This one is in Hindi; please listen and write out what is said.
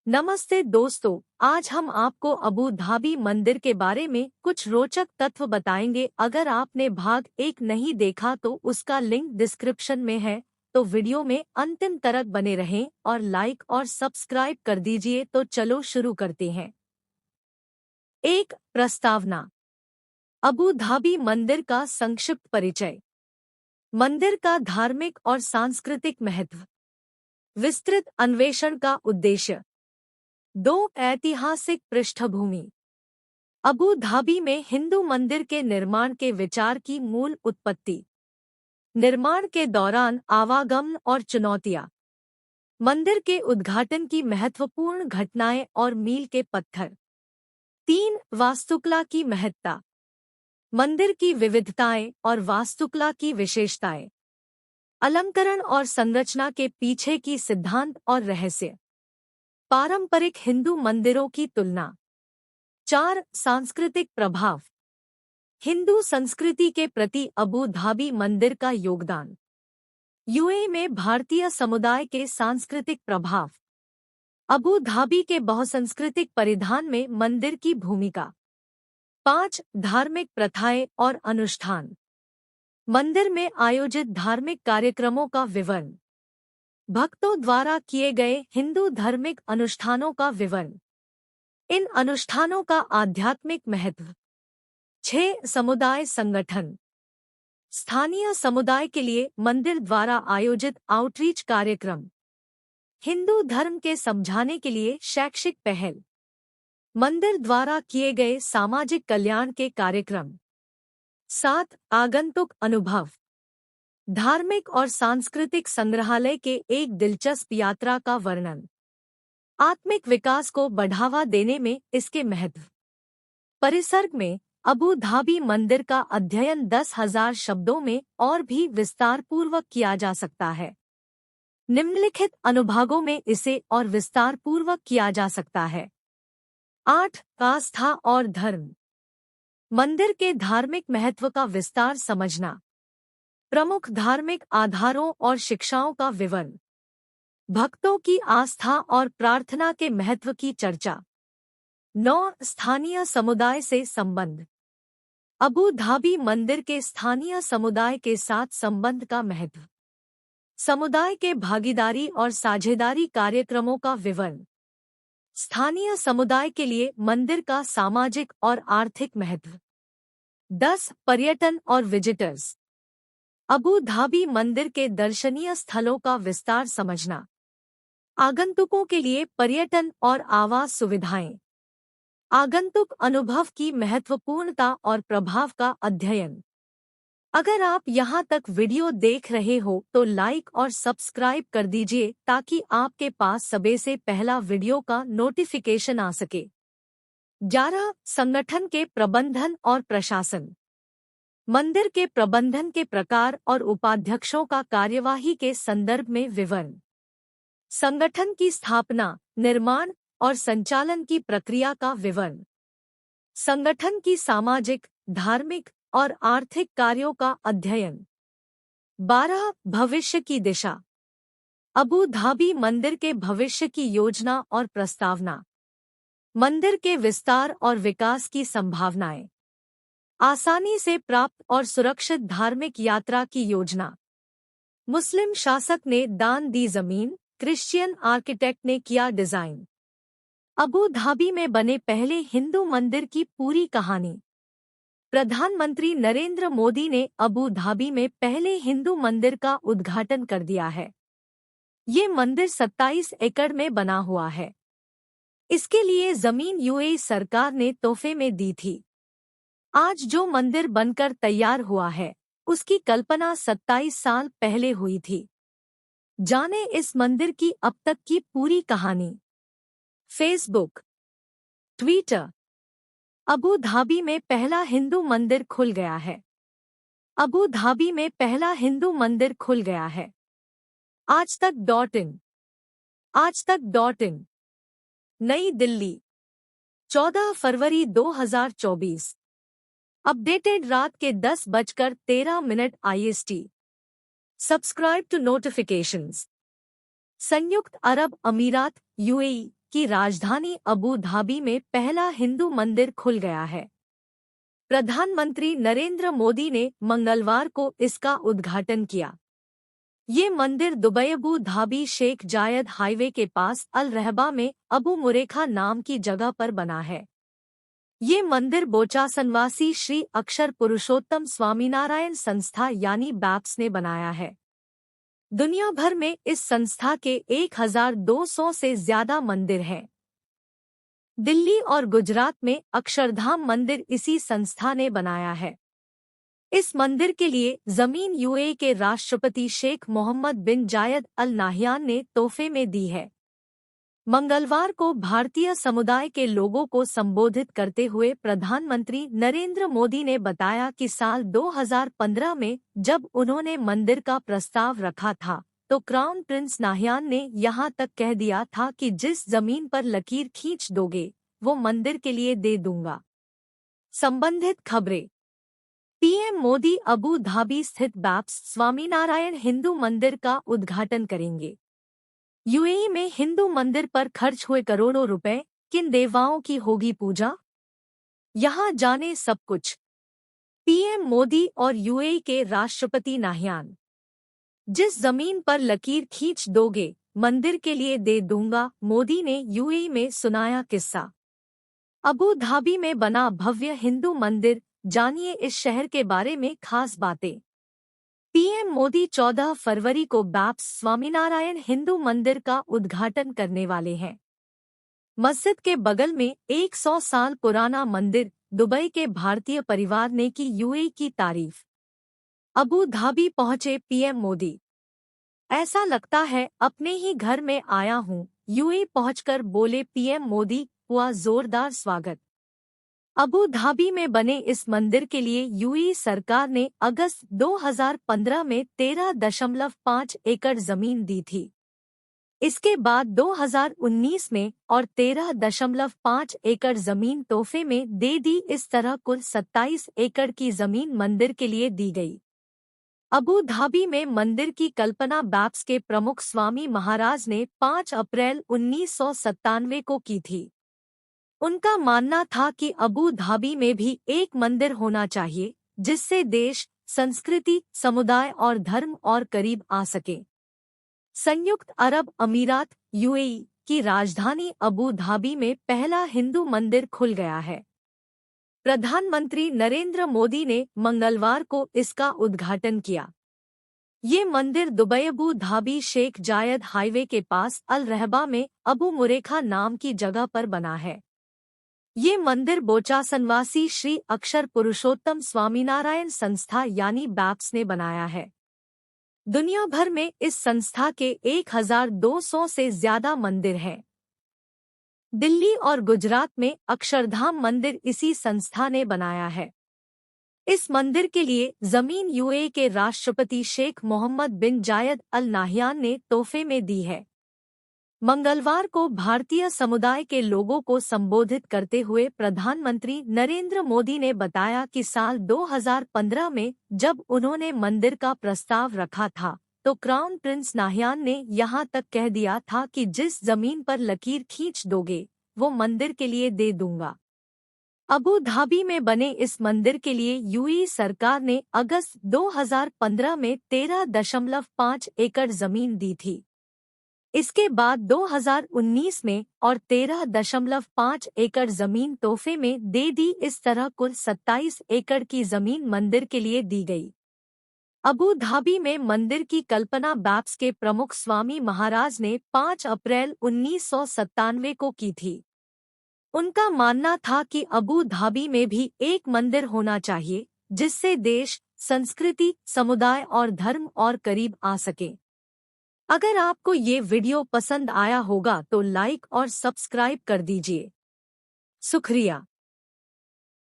नमस्ते दोस्तों, आज हम आपको अबू धाबी मंदिर के बारे में कुछ रोचक तथ्य बताएंगे। अगर आपने भाग 1 नहीं देखा तो उसका लिंक डिस्क्रिप्शन में है। तो वीडियो में अंतिम तक बने रहें और लाइक और सब्सक्राइब कर दीजिए। तो चलो शुरू करते हैं। एक प्रस्तावना। अबू धाबी मंदिर का संक्षिप्त परिचय। मंदिर का धार्मिक और सांस्कृतिक महत्व। विस्तृत अन्वेषण का उद्देश्य। 2 ऐतिहासिक पृष्ठभूमि। अबू धाबी में हिंदू मंदिर के निर्माण के विचार की मूल उत्पत्ति। निर्माण के दौरान आवागमन और चुनौतियां। मंदिर के उद्घाटन की महत्वपूर्ण घटनाएं और मील के पत्थर। 3 वास्तुकला की महत्ता। मंदिर की विविधताएं और वास्तुकला की विशेषताएं। अलंकरण और संरचना के पीछे की सिद्धांत और रहस्य। पारंपरिक हिंदू मंदिरों की तुलना। 4 सांस्कृतिक प्रभाव। हिंदू संस्कृति के प्रति अबू धाबी मंदिर का योगदान। यूएई में भारतीय समुदाय के सांस्कृतिक प्रभाव। अबू धाबी के बहुसांस्कृतिक परिधान में मंदिर की भूमिका। 5 धार्मिक प्रथाएं और अनुष्ठान। मंदिर में आयोजित धार्मिक कार्यक्रमों का विवरण। भक्तों द्वारा किए गए हिंदू धार्मिक अनुष्ठानों का विवरण। इन अनुष्ठानों का आध्यात्मिक महत्व। 6 समुदाय संगठन। स्थानीय समुदाय के लिए मंदिर द्वारा आयोजित आउटरीच कार्यक्रम। हिंदू धर्म के समझाने के लिए शैक्षिक पहल। मंदिर द्वारा किए गए सामाजिक कल्याण के कार्यक्रम। 7 आगंतुक अनुभव। धार्मिक और सांस्कृतिक संग्रहालय के एक दिलचस्प यात्रा का वर्णन। आत्मिक विकास को बढ़ावा देने में इसके महत्व। परिसर्ग में अबू धाबी मंदिर का अध्ययन 10,000 शब्दों में और भी विस्तारपूर्वक किया जा सकता है। निम्नलिखित अनुभागों में इसे और विस्तारपूर्वक किया जा सकता है। 8 आस्था और धर्म। मंदिर के धार्मिक महत्व का विस्तार समझना। प्रमुख धार्मिक आधारों और शिक्षाओं का विवरण। भक्तों की आस्था और प्रार्थना के महत्व की चर्चा। 9 स्थानीय समुदाय से संबंध। अबू धाबी मंदिर के स्थानीय समुदाय के साथ संबंध का महत्व। समुदाय के भागीदारी और साझेदारी कार्यक्रमों का विवरण। स्थानीय समुदाय के लिए मंदिर का सामाजिक और आर्थिक महत्व। 10 पर्यटन और विजिटर्स। अबू धाबी मंदिर के दर्शनीय स्थलों का विस्तार समझना। आगंतुकों के लिए पर्यटन और आवास सुविधाएं। आगंतुक अनुभव की महत्वपूर्णता और प्रभाव का अध्ययन। अगर आप यहां तक वीडियो देख रहे हो तो लाइक और सब्सक्राइब कर दीजिए ताकि आपके पास सबसे से पहला वीडियो का नोटिफिकेशन आ सके। 11 संगठन के प्रबंधन और प्रशासन। मंदिर के प्रबंधन के प्रकार और उपाध्यक्षों का कार्यवाही के संदर्भ में विवरण। संगठन की स्थापना, निर्माण और संचालन की प्रक्रिया का विवरण। संगठन की सामाजिक, धार्मिक और आर्थिक कार्यों का अध्ययन। 12 भविष्य की दिशा। अबू धाबी मंदिर के भविष्य की योजना और प्रस्तावना। मंदिर के विस्तार और विकास की संभावनाएं। आसानी से प्राप्त और सुरक्षित धार्मिक यात्रा की योजना। मुस्लिम शासक ने दान दी जमीन, क्रिश्चियन आर्किटेक्ट ने किया डिजाइन। अबू धाबी में बने पहले हिंदू मंदिर की पूरी कहानी। प्रधानमंत्री नरेंद्र मोदी ने अबू धाबी में पहले हिंदू मंदिर का उद्घाटन कर दिया है। ये मंदिर 27 एकड़ में बना हुआ है। इसके लिए जमीन यूएई सरकार ने तोहफे में दी थी। आज जो मंदिर बनकर तैयार हुआ है उसकी कल्पना 27 साल पहले हुई थी। जाने इस मंदिर की अब तक की पूरी कहानी। Facebook, Twitter. अबू धाबी में पहला हिंदू मंदिर खुल गया है। अबू धाबी में पहला हिंदू मंदिर खुल गया है। आजतक.in। आजतक.in। नई दिल्ली, 14 फरवरी 2024। अपडेटेड रात के 10:13 IST। Subscribe to notifications. संयुक्त अरब अमीरात, यूएई, की राजधानी अबू धाबी में पहला हिंदू मंदिर खुल गया है। प्रधानमंत्री नरेंद्र मोदी ने मंगलवार को इसका उद्घाटन किया। ये मंदिर दुबई अबू धाबी शेख जायद हाईवे के पास अल रहबा में अबू मुरेखा नाम की जगह पर बना है। ये मंदिर बोचासनवासी श्री अक्षर पुरुषोत्तम स्वामीनारायण संस्था यानी बैप्स ने बनाया है। दुनिया भर में इस संस्था के 1200 से ज्यादा मंदिर हैं। दिल्ली और गुजरात में अक्षरधाम मंदिर इसी संस्था ने बनाया है। इस मंदिर के लिए जमीन यूएई के राष्ट्रपति शेख मोहम्मद बिन जायद अल नाहयान ने तोहफे में दी है। मंगलवार को भारतीय समुदाय के लोगों को संबोधित करते हुए प्रधानमंत्री नरेंद्र मोदी ने बताया कि साल 2015 में जब उन्होंने मंदिर का प्रस्ताव रखा था तो क्राउन प्रिंस नाहयान ने यहां तक कह दिया था कि जिस जमीन पर लकीर खींच दोगे वो मंदिर के लिए दे दूंगा। संबंधित खबरें। पीएम मोदी अबू धाबी स्थित बैप्स स्वामीनारायण हिंदू मंदिर का उद्घाटन करेंगे। यूएई में हिंदू मंदिर पर खर्च हुए करोड़ों रुपए, किन देवताओं की होगी पूजा? यहां जाने सब कुछ। पीएम मोदी और यूएई के राष्ट्रपति नाहयान। जिस जमीन पर लकीर खींच दोगे मंदिर के लिए दे दूंगा, मोदी ने यूएई में सुनाया किस्सा। अबू धाबी में बना भव्य हिंदू मंदिर, जानिए इस शहर के बारे में खास बातें। पीएम मोदी 14 फरवरी को बैप्स स्वामीनारायण हिंदू मंदिर का उद्घाटन करने वाले हैं। मस्जिद के बगल में 100 साल पुराना मंदिर दुबई के भारतीय परिवार ने की यूएई की तारीफ। अबू धाबी पहुंचे पीएम मोदी। ऐसा लगता है अपने ही घर में आया हूं, यूएई पहुंचकर बोले पीएम मोदी। हुआ जोरदार स्वागत। अबू धाबी में बने इस मंदिर के लिए यूएई सरकार ने अगस्त 2015 में 13.5 एकड़ जमीन दी थी। इसके बाद 2019 में और 13.5 एकड़ जमीन तोहफे में दे दी। इस तरह कुल 27 एकड़ की जमीन मंदिर के लिए दी गई। अबू धाबी में मंदिर की कल्पना बैप्स के प्रमुख स्वामी महाराज ने 5 अप्रैल 1997 को की थी। उनका मानना था कि अबू धाबी में भी एक मंदिर होना चाहिए जिससे देश, संस्कृति, समुदाय और धर्म और करीब आ सके। संयुक्त अरब अमीरात यूएई की राजधानी अबू धाबी में पहला हिंदू मंदिर खुल गया है। प्रधानमंत्री नरेंद्र मोदी ने मंगलवार को इसका उद्घाटन किया। ये मंदिर दुबई अबू धाबी शेख जायद हाईवे के पास अल रहबा में अबू मुरेखा नाम की जगह पर बना है। ये मंदिर बोचासनवासी श्री अक्षर पुरुषोत्तम स्वामीनारायण संस्था यानी बैप्स ने बनाया है। दुनिया भर में इस संस्था के 1200 से ज्यादा मंदिर हैं। दिल्ली और गुजरात में अक्षरधाम मंदिर इसी संस्था ने बनाया है। इस मंदिर के लिए जमीन यूएई के राष्ट्रपति शेख मोहम्मद बिन जायद अल नाहयान ने तोहफे में दी है। मंगलवार को भारतीय समुदाय के लोगों को संबोधित करते हुए प्रधानमंत्री नरेंद्र मोदी ने बताया कि साल 2015 में जब उन्होंने मंदिर का प्रस्ताव रखा था तो क्राउन प्रिंस नाहयान ने यहां तक कह दिया था कि जिस जमीन पर लकीर खींच दोगे वो मंदिर के लिए दे दूंगा। अबू धाबी में बने इस मंदिर के लिए यूएई सरकार ने अगस्त 2015 में 13.5 एकड़ जमीन दी थी। इसके बाद 2019 में और 13.5 एकड़ जमीन तोहफे में दे दी। इस तरह कुल 27 एकड़ की जमीन मंदिर के लिए दी गई। अबू धाबी में मंदिर की कल्पना बैप्स के प्रमुख स्वामी महाराज ने 5 अप्रैल 1997 को की थी। उनका मानना था कि अबू धाबी में भी एक मंदिर होना चाहिए जिससे देश, संस्कृति, समुदाय और धर्म और करीब आ सके। अगर आपको ये वीडियो पसंद आया होगा तो लाइक और सब्सक्राइब कर दीजिए। शुक्रिया।